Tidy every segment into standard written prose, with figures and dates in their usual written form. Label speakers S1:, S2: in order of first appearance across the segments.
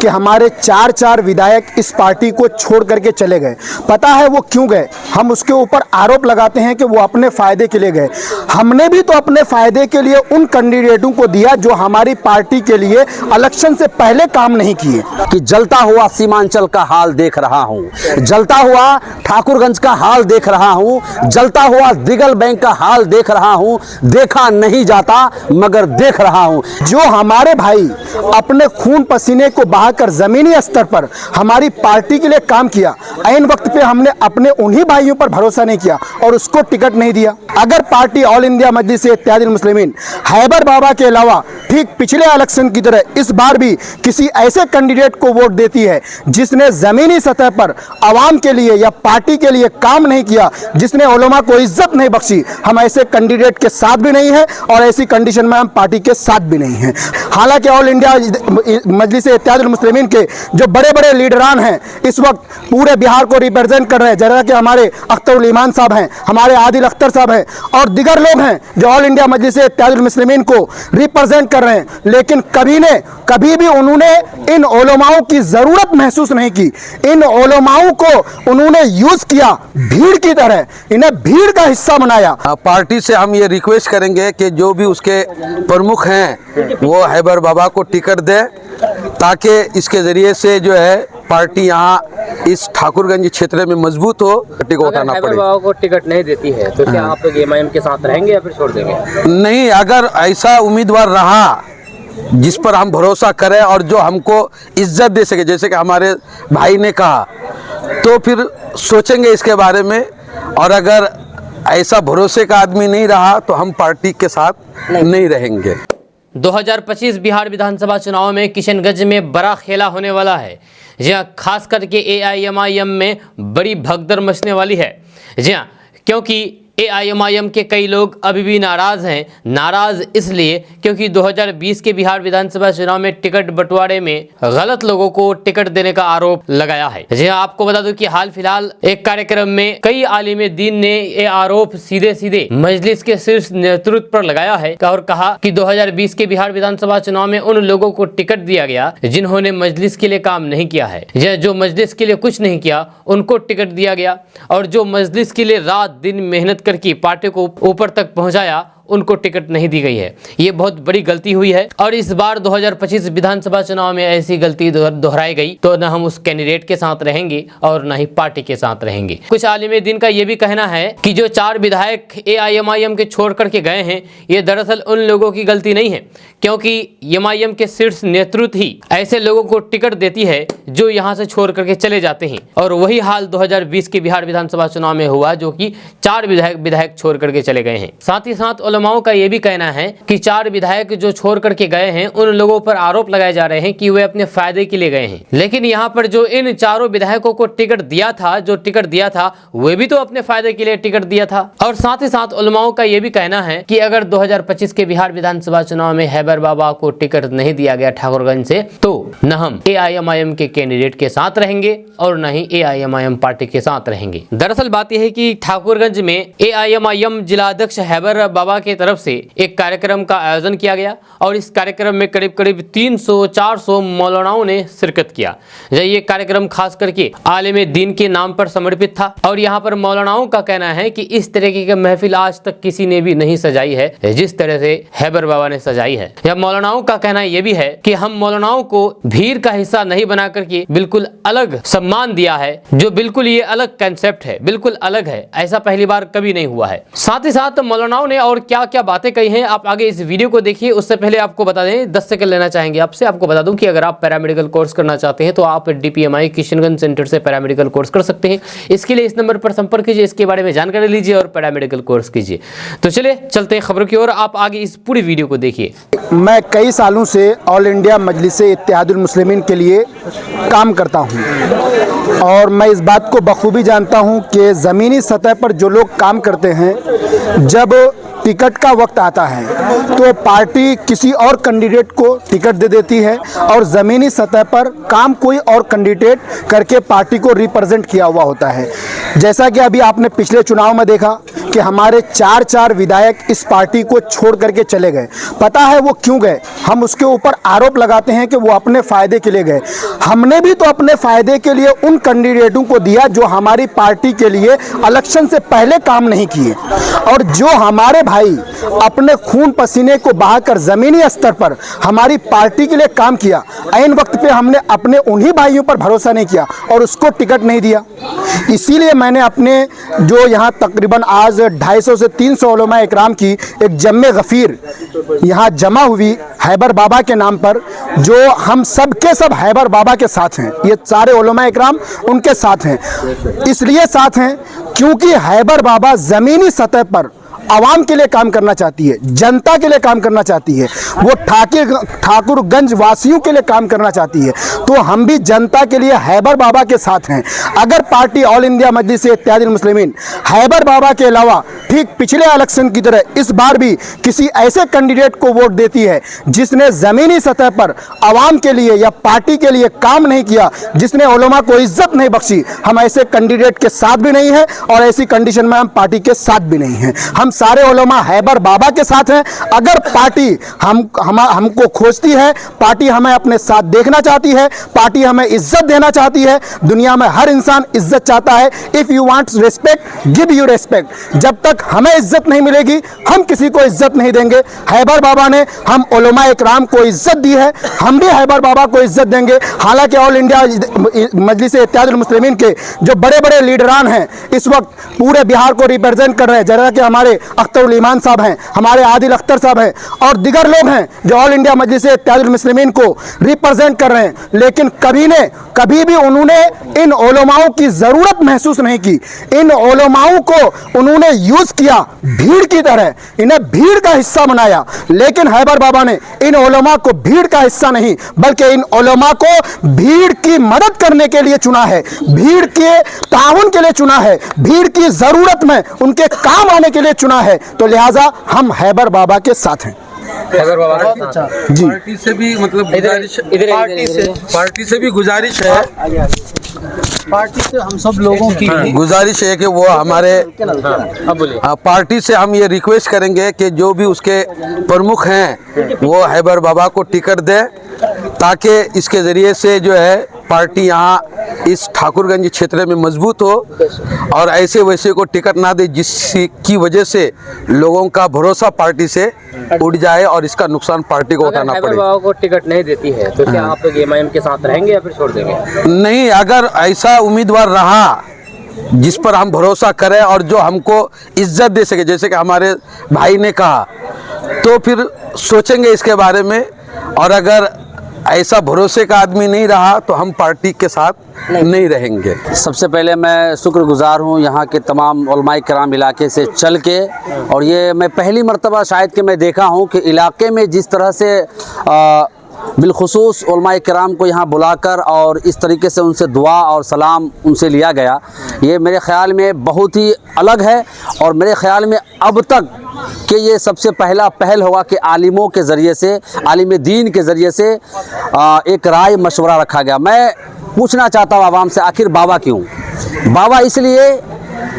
S1: कि हमारे चार विधायक इस पार्टी को छोड़ करके चले गए। पता है वो क्यों गए? हम उसके ऊपर आरोप लगाते हैं कि वो अपने फ़ायदे के लिए गए। हमने भी तो अपने फ़ायदे के लिए उन कैंडिडेटों को दिया जो हमारी पार्टी के लिए इलेक्शन से पहले काम नहीं किए।
S2: कि जलता हुआ सीमांचल का हाल देख रहा हूँ, जलता हुआ ठाकुरगंज का हाल देख रहा हूँ, जलता हुआ दिगल बैंक का हाल देख रहा हूँ। देखा नहीं जाता मगर देख रहा हूँ।
S1: जो हमारे भाई अपने खून पसीने को बहाकर जमीनी स्तर पर हमारी पार्टी के लिए काम किया, ऐन वक्त पे हमने अपने उन्हीं भाइयों पर भरोसा नहीं किया और उसको टिकट नहीं दिया। अगर पार्टी ऑल इंडिया मजलिस इत्तेहादुल मुस्लिमीन हैबर बाबा के अलावा ठीक पिछले इलेक्शन की तरह इस बार भी किसी ऐसे कैंडिडेट को वोट देती है जिसने जमीनी सतह पर आवाम के लिए या पार्टी के लिए काम नहीं किया, जिसने उलमा को इज्जत नहीं बख्शी, हम ऐसे कैंडिडेट के साथ भी नहीं हैं और ऐसी कंडीशन में हम पार्टी के साथ भी नहीं हैं। हालांकि ऑल इंडिया मजलिस इत्तेहादुल मुस्लिमीन के जो बड़े बड़े लीडरान हैं इस वक्त पूरे बिहार को रिप्रेजेंट कर रहे हैं, जैसा कि हमारे अख्तर उल ईमान साहब हैं, हमारे आदिल अख्तर साहब हैं और दिगर लोग हैं जो ऑल इंडिया मजलिस इत्तेहादुल मुस्लिमीन को रिप्रेजेंट कर रहे हैं, लेकिन कभी भी उन्होंने इन उलमाओं की जरूरत महसूस नहीं की। इन उलमाओं को उन्होंने यूज किया भीड़ की तरह, इन्हें भीड़ का हिस्सा बनाया।
S2: पार्टी से हम ये रिक्वेस्ट करेंगे कि जो भी उसके प्रमुख हैं वो हैबर बाबा को टिकट दे, ताकि इसके जरिए से जो है पार्टी यहाँ इस ठाकुरगंज क्षेत्र में मजबूत हो। टिकट उठाना पड़े।
S3: हैबर बाबा को टिकट नहीं देती है तो क्या आप लोग एमआईएम के साथ रहेंगे या फिर छोड़ देंगे?
S2: नहीं, अगर ऐसा उम्मीदवार रहा जिस पर हम भरोसा करें और जो हमको इज्जत दे सके, जैसे कि हमारे भाई ने कहा, तो फिर सोचेंगे इसके बारे में। और अगर ऐसा भरोसे का आदमी नहीं रहा तो हम पार्टी के साथ नहीं रहेंगे।
S3: 2025 बिहार विधानसभा चुनाव में किशनगंज में बड़ा खेला होने वाला है। जी हाँ, खास करके एआईएमआईएम में बड़ी भगदड़ मचने वाली है। जी हाँ, क्योंकि एआईएमआईएम के कई लोग अभी भी नाराज़ हैं। नाराज़ इसलिए क्योंकि 2020 के बिहार विधानसभा चुनाव में टिकट बंटवारे में गलत लोगों को टिकट देने का आरोप लगाया है। जी हाँ, आपको बता दूं कि हाल फिलहाल एक कार्यक्रम में कई आलिम दीन ने ये आरोप सीधे मजलिस के शीर्ष नेतृत्व पर लगाया है और कहा कि 2020 के बिहार विधानसभा चुनाव में उन लोगों को टिकट दिया गया जिन्होंने मजलिस के लिए काम नहीं किया है। जो मजलिस के लिए कुछ नहीं किया उनको टिकट दिया गया, और जो मजलिस के लिए रात दिन मेहनत करके पार्टी को ऊपर तक पहुंचाया उनको टिकट नहीं दी गई है। ये बहुत बड़ी गलती हुई है और इस बार 2025 विधानसभा चुनाव में ऐसी गलती दोहराई गई तो न हम उस कैंडिडेट के साथ रहेंगे और न ही पार्टी के साथ रहेंगे। कुछ आलिम दीन का ये भी कहना है कि जो 4 विधायक एआईएमआईएम के छोड़ करके गए हैं ये दरअसल उन लोगों की गलती नहीं है, क्योंकि एमआईएम के शीर्ष नेतृत्व ही ऐसे लोगों को टिकट देती है जो यहाँ से छोड़ करके चले जाते हैं। और वही हाल 2020 के बिहार विधानसभा चुनाव में हुआ, जो कि 4 विधायक छोड़ करके चले गए हैं। साथ ही साथ उलमाओं का यह भी कहना है कि 4 विधायक जो छोड़ करके गए हैं उन लोगों पर आरोप लगाए जा रहे हैं कि वे अपने फायदे के लिए गए हैं, लेकिन यहाँ पर जो इन 4 विधायकों को टिकट दिया था वे भी तो अपने फायदे के लिए टिकट दिया था। और साथ ही साथ उलमाओं का यह भी कहना है कि अगर 2025 के बिहार विधानसभा चुनाव में हैबर बाबा को टिकट नहीं दिया गया ठाकुरगंज से, तो न हम एआईएमआईएम के कैंडिडेट के साथ रहेंगे और न ही एआईएमआईएम पार्टी के साथ रहेंगे। दरअसल बात यह है कि ठाकुरगंज में एआईएमआईएम जिलाध्यक्ष हैबर बाबा के तरफ से एक कार्यक्रम का आयोजन किया गया और इस कार्यक्रम में करीब 300-400 मौलानाओं ने शिरकत किया। ये कार्यक्रम खास करके आलिम दीन के नाम पर समर्पित था और यहाँ पर मौलानाओं का कहना है कि इस तरीके की महफिल आज तक किसी ने भी नहीं सजाई है जिस तरह से हैबर बाबा ने सजाई है। या मौलानाओं का कहना यह भी है कि हम मौलानाओं को भीड़ का हिस्सा नहीं बना करके बिल्कुल अलग सम्मान दिया है, जो बिल्कुल ये अलग कंसेप्ट है, बिल्कुल अलग है, ऐसा पहली बार कभी नहीं हुआ है। साथ ही साथ मौलानाओं ने और क्या क्या बातें कही हैं आप आगे इस वीडियो को देखिए। उससे पहले आपको बता दें, 10 सेकंड लेना चाहेंगे आपसे। आपको बता दूं कि अगर आप पैरामेडिकल कोर्स करना चाहते हैं तो आप डीपीएमआई किशनगंज सेंटर से पैरामेडिकल कोर्स कर सकते हैं। इसके लिए इस नंबर पर संपर्क कीजिए, इसके बारे में जानकारी लीजिए और पैरामेडिकल कोर्स कीजिए। तो चलिए चलते हैं खबरों की ओर, आप आगे इस पूरी वीडियो को देखिए।
S1: मैं कई सालों से ऑल इंडिया मजलिस इत्तेहादुल मुस्लिमीन के लिए काम करता हूं और मैं इस बात को बखूबी जानता हूं कि ज़मीनी सतह पर जो लोग काम करते हैं, जब टिकट का वक्त आता है तो पार्टी किसी और कैंडिडेट को टिकट दे देती है और ज़मीनी सतह पर काम कोई और कैंडिडेट करके पार्टी को रिप्रेजेंट किया हुआ होता है। जैसा कि अभी आपने पिछले चुनाव में देखा कि हमारे 4 विधायक इस पार्टी को छोड़ करके चले गए। पता है वो क्यों गए? हम उसके ऊपर आरोप लगाते हैं कि वो अपने फ़ायदे के लिए गए। हमने भी तो अपने फ़ायदे के लिए उन कैंडिडेटों को दिया जो हमारी पार्टी के लिए इलेक्शन से पहले काम नहीं किए, और जो हमारे भाई अपने खून पसीने को बहाकर ज़मीनी स्तर पर हमारी पार्टी के लिए काम किया, ऐन वक्त पे हमने अपने उन्हीं भाइयों पर भरोसा नहीं किया और उसको टिकट नहीं दिया। इसीलिए मैंने अपने जो यहाँ तकरीबन आज 250 से 300 उलमा इकराम की एक जम्मे गफ़ीर यहाँ जमा हुई हैबर बाबा के नाम पर, जो हम सब के सब हैबर बाबा के साथ हैं। ये सारे उलमा इकराम उनके साथ हैं, इसलिए साथ हैं क्योंकि हैबर बाबा ज़मीनी सतह पर आवाम के लिए काम करना चाहती है, जनता के लिए काम करना चाहती है, वो ठाकुरगंज वासियों के लिए काम करना चाहती है। तो हम भी जनता के लिए हैबर बाबा के साथ हैं। अगर पार्टी ऑल इंडिया मजलिस इत्तेहादुल मुस्लिमीन हैबर बाबा के अलावा ठीक पिछले इलेक्शन की तरह इस बार भी किसी ऐसे कैंडिडेट को वोट देती है जिसने ज़मीनी सतह पर आवाम के लिए या पार्टी के लिए काम नहीं किया, जिसने उलमा को इज्जत नहीं बख्शी, हम ऐसे कैंडिडेट के साथ भी नहीं हैं और ऐसी कंडीशन में हम पार्टी के साथ भी नहीं हैं। हम सारे उलमा हैबर बाबा के साथ हैं। अगर पार्टी हमको खोजती है, पार्टी हमें अपने साथ देखना चाहती है, पार्टी हमें इज्जत देना चाहती है। दुनिया में हर इंसान इज्जत चाहता है। If you want respect give you respect. जब तक हमें इज्जत नहीं मिलेगी हम किसी को इज्जत नहीं देंगे। हैबर बाबा ने हम उलमा इकराम को इज्जत दी है, हम भी हैबर बाबा को इज्जत देंगे। हालांकि ऑल इंडिया मजलिस इत्तेहादुल मुस्लिमीन के जो बड़े बड़े लीडरान हैं इस वक्त पूरे बिहार को रिप्रेजेंट कर रहे हैं, जैसा कि हमारे अख्तरुल ईमान साहब हैं, हमारे आदिल अख्तर साहब हैं और दिगर लोग हैं जो ऑल इंडिया मजलिस इत्तेहादुल मुस्लिमीन को रिप्रेजेंट कर रहे हैं। लेकिन कभी भी उन्होंने इन उलमाओं की ज़रूरत महसूस नहीं की। इन उलमाओं को उन्होंने यूज़ किया भीड़ की तरह, इन्हें भीड़ का हिस्सा बनाया। लेकिन हैबर बाबा ने इन उलमा को भीड़ का हिस्सा नहीं बल्कि इन उलमा को भीड़ की मदद करने के लिए चुना है, भीड़ के ताउन के लिए चुना है, भीड़ की ज़रूरत में उनके काम आने के लिए चुना है। तो लिहाजा हम हैबर बाबा के साथ हैं।
S2: हैबर बाबा जी, पार्टी से भी मतलब पार्टी से भी गुजारिश है,
S4: पार्टी से हम सब लोगों की
S2: गुजारिश है कि वो हमारे पार्टी से हम ये रिक्वेस्ट करेंगे कि जो भी उसके प्रमुख हैं वो हैबर बाबा को टिकट दे, ताकि इसके ज़रिए से जो है पार्टी यहाँ इस ठाकुरगंज क्षेत्र में मजबूत हो और ऐसे वैसे को टिकट ना दे जिसकी वजह से लोगों का भरोसा पार्टी से उड़ जाए और इसका नुकसान पार्टी को उठाना पड़े।
S5: हैबर बाबा को टिकट नहीं देती है तो क्या आप लोग एमआईएम के साथ रहेंगे या फिर छोड़ देंगे?
S2: नहीं, अगर ऐसा उम्मीदवार रहा जिस पर हम भरोसा करें और जो हमको इज्जत दे सके, जैसे कि हमारे भाई ने कहा, तो फिर सोचेंगे इसके बारे में। और अगर ऐसा भरोसे का आदमी नहीं रहा तो हम पार्टी के साथ नहीं रहेंगे।
S4: सबसे पहले मैं शुक्रगुजार हूँ यहाँ के तमाम उलमाए किराम इलाके से चल के, और ये मैं पहली मर्तबा शायद कि मैं देखा हूँ कि इलाके में जिस तरह से बिलखुसूस उलमाए किराम को यहाँ बुलाकर और इस तरीके से उनसे दुआ और सलाम उनसे लिया गया, ये मेरे ख़्याल में बहुत ही अलग है। और मेरे ख़्याल में अब तक कि ये सबसे पहला पहल होगा कि आलिमों के ज़रिए से, आलिम दीन के ज़रिए से एक राय मशवरा रखा गया। मैं पूछना चाहता हूँ आवाम से, आखिर बाबा क्यों? बाबा इसलिए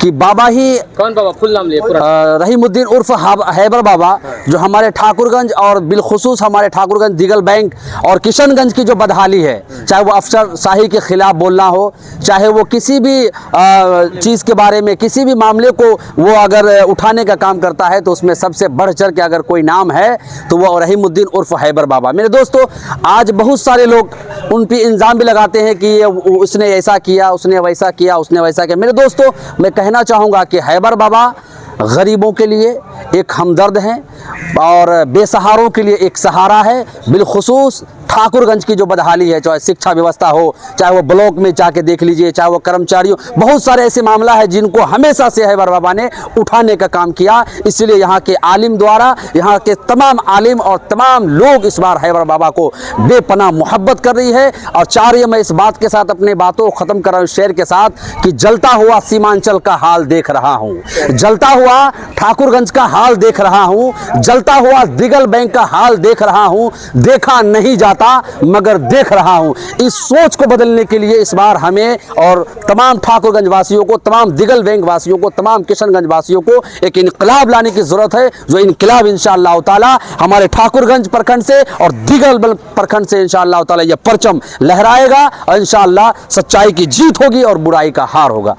S4: कि बाबा ही,
S5: कौन बाबा? फुल नाम लिए पूरा।
S4: रहीमुद्दीन उर्फ हैबर बाबा, जो हमारे ठाकुरगंज और बिलखुसूस हमारे ठाकुरगंज दिगल बैंक और किशनगंज की जो बदहाली है, चाहे वो अफसर शाही के ख़िलाफ़ बोलना हो, चाहे वो किसी भी चीज़ के बारे में, किसी भी मामले को वो अगर उठाने का काम करता है तो उसमें सबसे बढ़ चढ़ के अगर कोई नाम है तो वो रहीमुद्दीन उर्फ हैबर बाबा। मेरे दोस्तों, आज बहुत सारे लोग उन पर इल्ज़ाम भी लगाते हैं कि उसने ऐसा किया, उसने वैसा किया, उसने वैसा किया। मेरे दोस्तों, मैं कहना चाहूँगा कि हैबर बाबा गरीबों के लिए एक हमदर्द हैं, और बेसहारों के लिए एक सहारा है। बिलखुसूस ठाकुरगंज की जो बदहाली है, चाहे शिक्षा व्यवस्था हो, चाहे वो ब्लॉक में जाके देख लीजिए, चाहे वो कर्मचारियों, बहुत सारे ऐसे मामला है जिनको हमेशा से हैबर बाबा ने उठाने का काम किया। इसलिए यहाँ के आलिम द्वारा, यहाँ के तमाम आलिम और तमाम लोग इस बार हैबर बाबा को बेपनाह मोहब्बत कर रही है। और चारिये मैं इस बात के साथ अपने बातों को ख़त्म कर रहा हूँ शेर के साथ कि जलता हुआ सीमांचल का हाल देख रहा हूँ, जलता हुआ ठाकुरगंज का हाल देख रहा हूँ, जलता हुआ दिगल बैंक का हाल देख रहा हूँ। देखा नहीं जाता मगर देख रहा हूं। इस सोच को बदलने के लिए इस बार हमें और तमाम ठाकुरगंज वासियों को, तमाम दिगल बैंक वासियों को, तमाम किशनगंज वासियों को एक इनकलाब लाने की जरूरत है, जो इनकलाब इंशाअल्लाह ताला हमारे ठाकुरगंज प्रखंड से और दिगल प्रखंड से इंशाअल्लाह ताला यह परचम लहराएगा और इंशाअल्लाह सच्चाई की जीत होगी और बुराई का हार होगा।